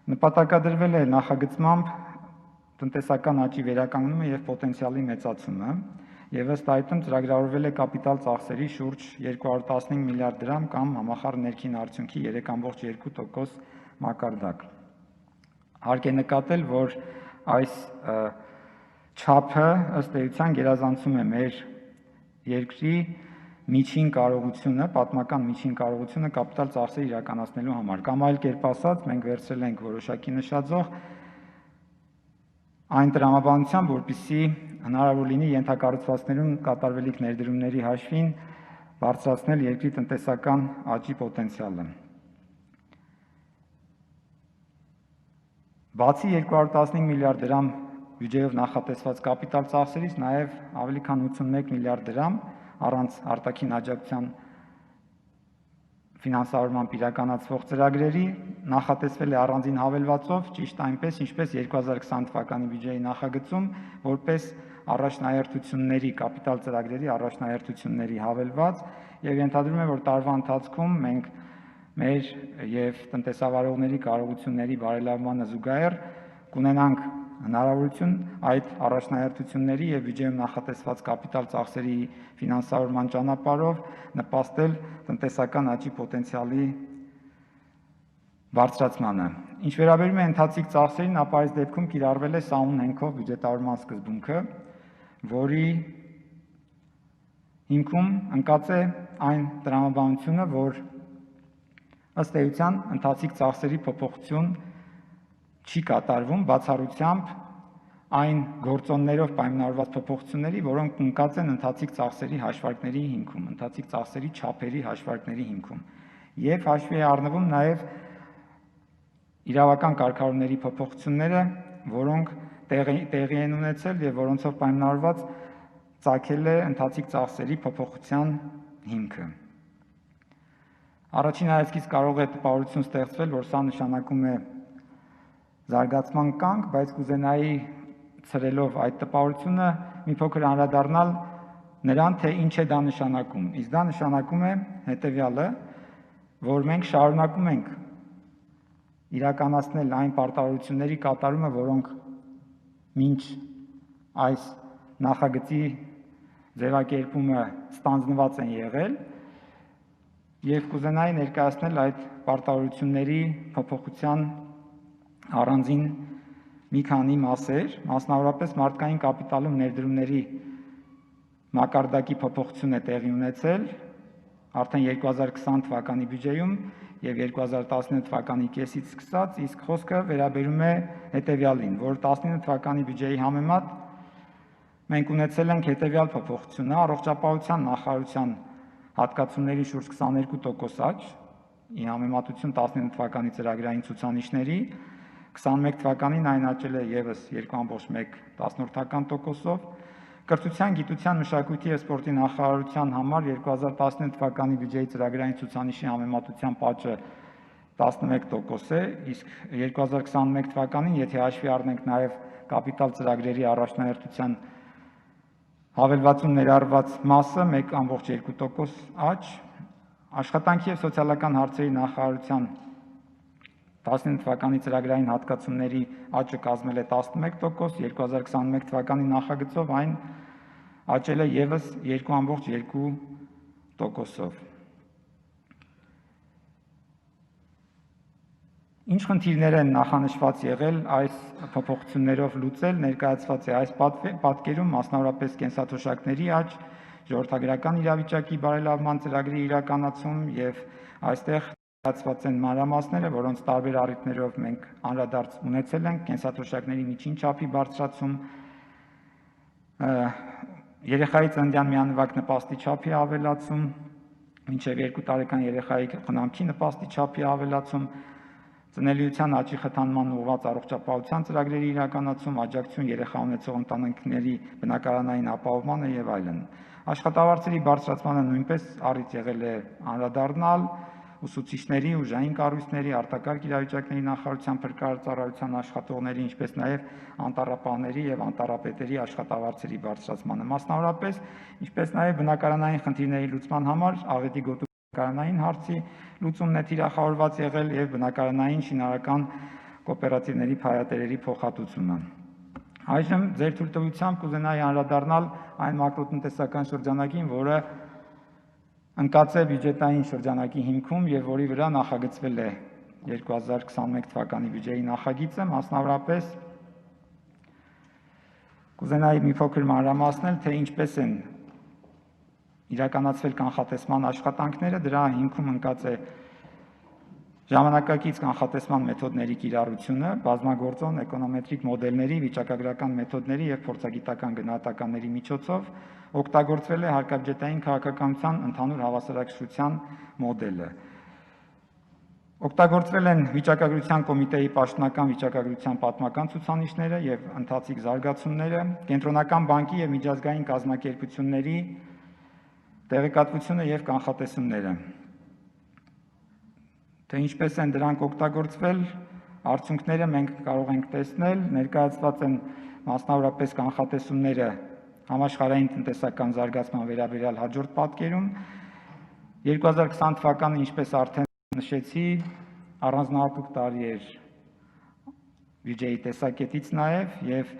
Նպատակադրվել է նախագծմամբ տնտեսական աճի վերականգնումը եւ պոտենցիալի մեծացումը, եւ ըստ այդմ ծրագրավորվել է կապիտալ ծախսերի շուրջ 215 միլիարդ դրամ կամ համախառն ներքին արդյունքի 3.2% մակարդակ։ Հարկ է նկատել, որ այս չափը ըստ էության գերազանցում է մեր երկրի միջին կարողությունը, պատմական միջին կարողությունը կապիտալ ծախսեր իրականացնելու համար, կամ այլ կերպ ասած, մենք վերցրել ենք որոշակի նշաձող այն տրամաբանությամբ, որպեսզի հնարավոր լինի ենթակառուցվածքներում կատարվելիք ներդրումների հաշվին բարձրացնել երկրի տնտեսական աճի պոտենցիալը։ Բացի 215 միլիարդ դրամ բյուջեով նախատեսված կապիտալ ծախսերից, նաև ավելի քան 81 միլիարդ դրամ առանց արտաքին աջակցության ֆինանսավորմամբ իրականացվող ծրագրերի նախատեսվել է առանձին հավելվածով, ճիշտ այնպես, ինչպես 2020 թվականի բյուջեի նախագծում, որպես առաջնահերթությունների, կապիտալ ծրագրերի առաջնահերթությունների հավելված, եւ ենթադրում է, որ տարվա ընթացքում մենք մեր եւ տնտեսավարողների կարողությունների բարելավմանը զուգահեռ կունենանք հնարավորություն այդ առաջնահերթությունների եւ բյուջեում նախատեսված կապիտալ ծախսերի ֆինանսավորման ճանապարհով նպաստել տնտեսական աճի պոտենցիալի բարձրացմանը։ Ինչ վերաբերում է ընթացիկ ծախսերին, ապա այս դեպքում կիրառվել է սահուն հենքով բյուջետավորման սկզբունքը, որի հիմքում ընկած է այն տրամաբանությունը, որ ըստ էության ընթացիկ ծախսերի փոփոխություն չի կատարվում բացառությամբ այն գործոններով պայմանավորված փոփոխությունների, որոնք ընկած են ընթացիկ ծախսերի հաշվարկների հիմքում, ընթացիկ ծախսերի չափերի հաշվարկների հիմքում, եւ հաշվի է առնվում նաեւ իրավական կարգավորումների փոփոխությունները, որոնք տեղի են ունեցել եւ որոնցով պայմանավորված ծագել է ընթացիկ ծախսերի փոփոխության հիմքը։ Առաջին հայացքից կարող է տպավորություն ստեղծվել, որ սա նշանակում է զարգացման կանգ, բայց կուզենայի ցրելով այդ տպավորությունը մի փոքր անդրադառնալ նրան, թե ինչ է դա նշանակում։ Իսկ դա նշանակում է հետեւյալը, որ մենք շարունակում ենք իրականացնել այն պարտավորությունների կատարումը, որոնք մինչ այս նախագծի ձևակերպումը ստանձնված են եղել, եւ կուզենայի ներկայացնել այդ պարտավորությունների փոփոխության առանձին մի քանի մասեր, մասնավորապես մարդկային կապիտալում ներդրումների մակարդակի փոփոխություն է տեղի ունեցել արդեն 2020 թվականի բյուջեում եւ 2019 թվականի կեսից սկսած, իսկ խոսքը վերաբերում է հետեւյալին, որ 19 թվականի բյուջեի համեմատ մենք ունեցել ենք հետեւյալ փոփոխությունը, առողջապահության նախարարության հատկացումների շուրջ 22% աճ, ի համեմատություն 19 թվականի ծրագրային ցուցանիշների, 21 թվականին այն աճել է եւս 2.1%-ով, կրթության, գիտության, մշակույթի եւ սպորտի նախարարության համար 2019 թվականի բյուջեի ծրագրային ցուցանիշի համեմատությամբ աճը 11% է, իսկ 2021 թվականին, եթե հաշվի առնենք նաեւ կապիտալ ծրագրերի առաջնահերթության հավելվածում ներառված մասը 1.2% աճ, աշխատանքի եւ սոցիալական հարցերի նախարարության 19 թվականի ծրագրային հատկացումների աճը կազմել է 11%, 2021 թվականի նախագծով այն աճել է եւս 2.2%-ով։ Ինչ խնդիրներ են նախանշված եղել այս փոփոխություններով լուծել, ներկայացված է այս պատկերում, մասնավորապես կենսաթոշակների աճ, ժողովրդագրական իրավիճակի բարելավման ծրագրի իրականացում եւ այստեղ ներկայացված են մանրամասները, որոնց տարբեր առիթներով մենք անդրադարձ ունեցել ենք, կենսաթոշակների միջին չափի բարձրացում, երեխայի ծննդյան միանվագ նպաստի չափի ավելացում, մինչև 2 տարեկան երեխայի խնամքի նպաստի չափի ավելացում, ծնելիության աճի խթանման ուղղված առողջապահության ծրագրերի իրականացում, աջակցություն երեխա ունեցող ընտանիքների բնակարանային ապահովմանը եւ այլն։ Աշխատավարձերի բարձրացմանը նույնպես առիթ եղել է անդրադառնալ, ուսուցիչների, ուժային կառույցների, արտակարգ իրավիճակների նախարարության փրկարարծառայության աշխատողների, ինչպես նաեւ անտառապահների եւ անտառապետերի աշխատավարձերի բարձրացմանը, մասնավորապես, ինչպես նաեւ բնակարանային խնդիրների լուծման համար աղետի գոտու բնակարանային հարցի լուծումն է թիրախավորված եղել եւ բնակարանային շինարարական կոոպերատիվների փայատերերի փոխհատուցումը։ Այժմ ձեր թույլտվությամբ կուզենայի անդրադառնալ այն մակրոտնտեսական շրջանակին, որը ընկած է բյուջետային շրջանակի հիմքում եւ որի վրա նախագծվել է 2021 թվականի բյուջեի նախագիծը, մասնավորապես կուզենայի մի փոքր մանրամասնել, թե ինչպես են իրականացվել կանխատեսման աշխատանքները, դրա հիմքում ընկած է ժամանակակից կանխատեսման մեթոդների կիրառությունը, բազմագործոն էկոնոմետրիկ մոդելների, վիճակագրական մեթոդների եւ փորձագիտական գնահատականների միջոցով օգտագործվել է հարկաբյուջետային քաղաքականության ընդհանուր հավասարակշռության մոդելը։ Օգտագործվել են վիճակագրության կոմիտեի պաշտոնական վիճակագրության պատմական ցուցանիշները եւ ընթացիկ զարգացումները, կենտրոնական բանկի եւ միջազգային կազմակերպությունների տեղեկատվությունը եւ կանխատեսումները։ Թե ինչպես են դրանք օգտագործվել, արդյունքները մենք կարող ենք տեսնել, ներկայացված են մասնավորապես կանխատեսումները համաշխարհային տնտեսական զարգացման վերաբերյալ հաջորդ պատկերում։ 2020 թվականը, ինչպես արդեն նշեցի, առանձնահատուկ տարի էր բյուջեի տեսակետից նաև եւ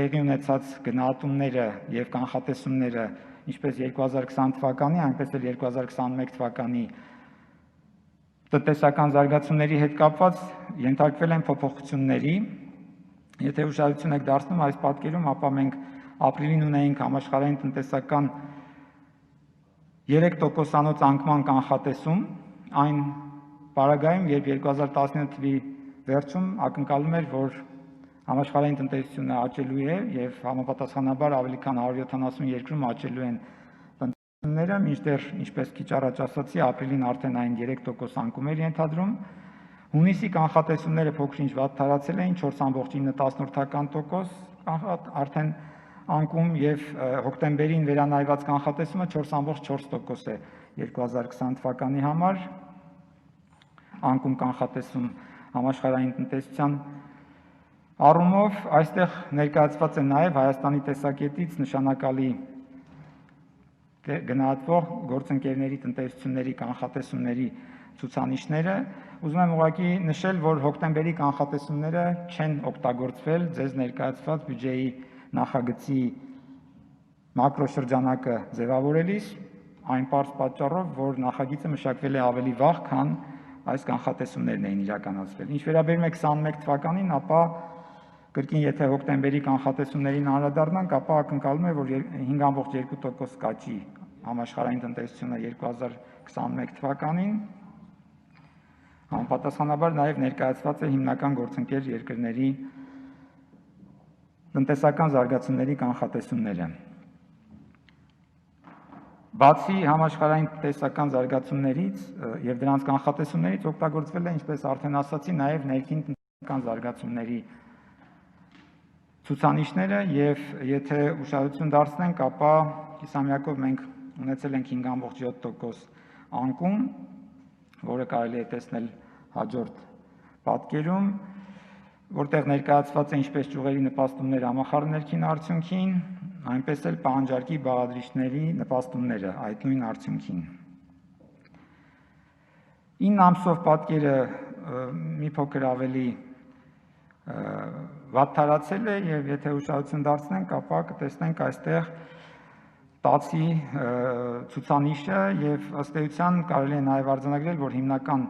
տեղի ունեցած գնահատումները եւ կանխատեսումները ինչպես 2020 թվականի, այնպես էլ 2021 թվականի տնտեսական զարգացումների հետ կապված ենթարկվել են փոփոխությունների։ Եթե ուշադրություն եք դարձնում այս պատկերում, ապա մենք ապրիլին ունեինք համաշխարհային տնտեսական 3%-անոց անկման կանխատեսում, այն պարագայում, երբ 2019 թվականի վերջում ակնկալում էր, որ համաշխարհային տնտեսությունը աճելու է եւ համապատասխանաբար ավելի քան 170 երկրում աճելու են տնտեսությունները, մինչդեռ, ինչպես քիչ առաջ ասացի, ապրիլին արդեն այն 3% անկում էր ենթադրում։ Հունիսի կանխատեսումները փոքր-ինչ վատթարացել էին 4.10% արդեն անկում եւ հոկտեմբերին վերանայված կանխատեսումը 4.4% է 2020 թվականի համար անկում կանխատեսում համաշխարհային տնտեսության առումով այստեղ ներկայացված է նաև Հայաստանի տեսակետից նշանակալի գնահատվող գործընկերների տնտեսությունների կանխատեսումների ցուցանիշները։ Ուզում եմ ուղղակի նշել, որ հոկտեմբերի կանխատեսումները չեն օգտագործվել ձեզ ներկայացված բյուջեի նախագծի մակրոշրջանակը ձևավորելիս, այն պարզ պատճառով, որ նախագիծը մշակվել է ավելի վաղ, քան այս կանխատեսումներն էին իրականացվել։ Ինչ վերաբերում է 21 թվականին, ապա կրկին եթե հոկտեմբերի կանխատեսումներին անդրադառնանք, ապա ակնկալում է, որ 5.2% կաճի համաշխարհային տնտեսությունը 2021 թվականին, համապատասխանաբար նաև ներկայացված է հիմնական գործընկեր երկրների տնտեսական զարգացումների կանխատեսումները։ Բացի համաշխարհային տնտեսական զարգացումներից եւ դրանց կանխատեսումներից օգտագործվել է, ինչպես արդեն ասացի, նաև ներքին տնտեսական զարգացումների ցուցանիշները եւ եթե ուշադրություն դարձնենք, ապա կիսամյակով մենք ունեցել ենք 5.7% անկում, որը կարելի է տեսնել հաջորդ պատկերում, որտեղ ներկայացված է ինչպես ճյուղերի նպաստումները համախառն ներքին արդյունքին, այնպես էլ պահանջարկի բաղադրիչների նպաստումները այդ նույն արդյունքին։ 9 ամսով պատկերը մի փոքր ավելի վատթարացել է եւ եթե ուշադրություն դարձնենք, ապա կտեսնենք այստեղ տացի ցուցանիշը եւ ըստ էության կարելի է նաեւ արձանագրել, որ հիմնական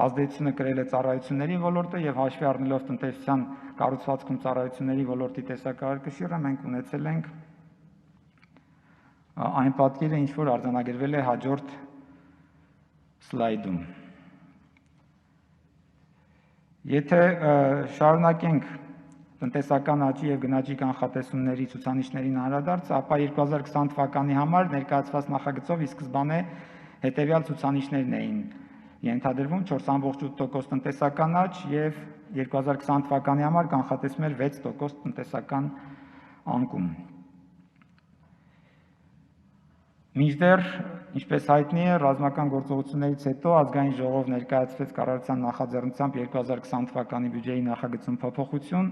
ազդեցությունը կրել է ծառայությունների ոլորտը եւ հաշվի առնելով տնտեսության կառուցվածքում ծառայությունների ոլորտի տեսակարգկշիռը, մենք ունեցել ենք այն պատկերը, ինչ որ արձանագրվել է հաջորդ սլայդում։ Եթե շարունակենք տնտեսական աճի եւ գնաճի կանխատեսումների ցուցանիշներին անդրադարձ, ապա 2020 թվականի համար ներկայացված նախագծով ի սկզբանե հետեւյալ ցուցանիշներն էին ենթադրվում 4.8% տնտեսական աճ եւ 2020 թվականի համար կանխատեսվում էր 6% տնտեսական անկում։ Մինչդեռ, ինչպես հայտնի է, ռազմական գործողություններից հետո ազգային ժողով ներկայացվեց կառավարության նախաձեռնությամբ 2020 թվականի բյուջեի նախագծում փոփոխություն,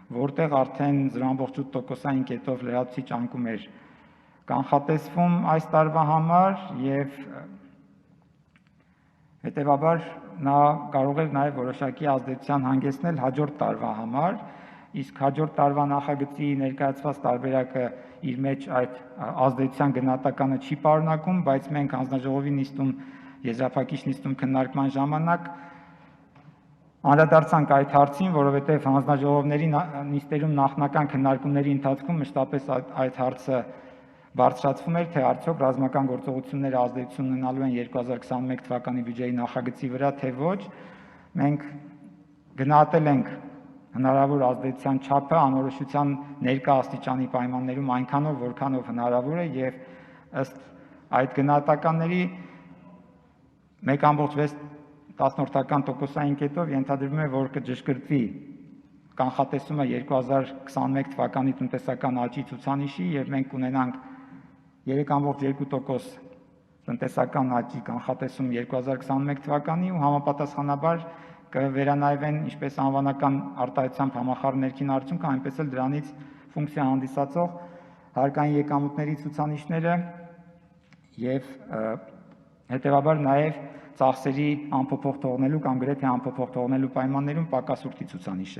որտեղ արդեն 0.8%-ային կետով լրացուցիչ անկում էր կանխատեսվում այս տարվա համար եւ Հետևաբար նա կարող էր նաև որոշակի ազդեցության հանգեցնել հաջորդ տարվա համար, իսկ հաջորդ տարվա նախագծի ներկայացված տարբերակը իր մեջ այդ ազդեցության գնահատականը չի պարունակում, բայց մենք հանձնաժողովի նիստում, եզրափակիչ նիստում քննարկման ժամանակ անդրադարձանք այդ հարցին, որովհետև հանձնաժողովների նիստերում նախնական քննարկումների ընթացքում մշտապես այդ հարցը բարձրացվում էր, թե արդյոք ռազմական գործողությունները ազդեցություն ունենալու են 2021 թվականի բյուջեի նախագծի վրա, թե ոչ։ Մենք գնահատել ենք հնարավոր ազդեցության չափը անորոշության ներկա աստիճանի պայմաններում այնքանով, որքանով հնարավոր է, եւ ըստ այդ գնահատականների 1.6% կետով ենթադրվում է, որ կճշգրտվի կանխատեսումը 2021 թվականի տնտեսական աճի ցուցանիշի եւ մենք կունենանք 3.2% տնտեսական աճի կանխատեսում 2021 թվականի ու համապատասխանաբար կվերանայվեն ինչպես անվանական արտահայտությամբ համախառն ներքին արդյունքը, այնպես էլ դրանից ֆունկցիա հանդիսացող հարկային եկամուտների ցուցանիշները եւ հետեւաբար նաեւ ծախսերի անփոփոխ թողնելու կամ գրեթե անփոփոխ թողնելու պայմաններում պակասուրդի ցուցանիշը։